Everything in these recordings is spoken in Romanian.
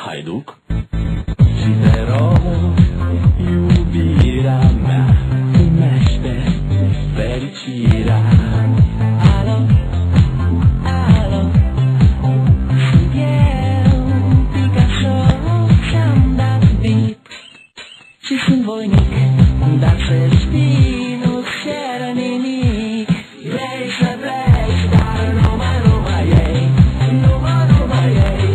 haiduc și te rog, iubirea mea, primește fericirea. Alo, alo, sunt eu, Picasso, ți-am dat beat și sunt voinic, dar să știi, nu-ți cer nimic. Vrei să pleci, dar numai ei, numai ei,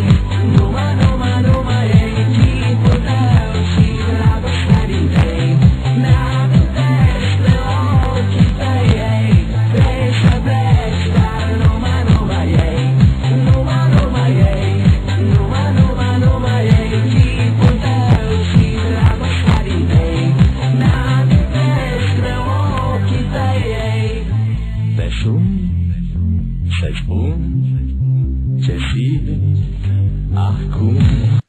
numai ei, chipul tău și dragostea din tei, mi-amintesc de ochii tăi ei. Vrei să pleci, dar numai ei, numai ei, numai ei, chipul tău și dragostea din tei, mi-amintesc de ochii tăi ei. Te sun să-ți spun ce simt acum.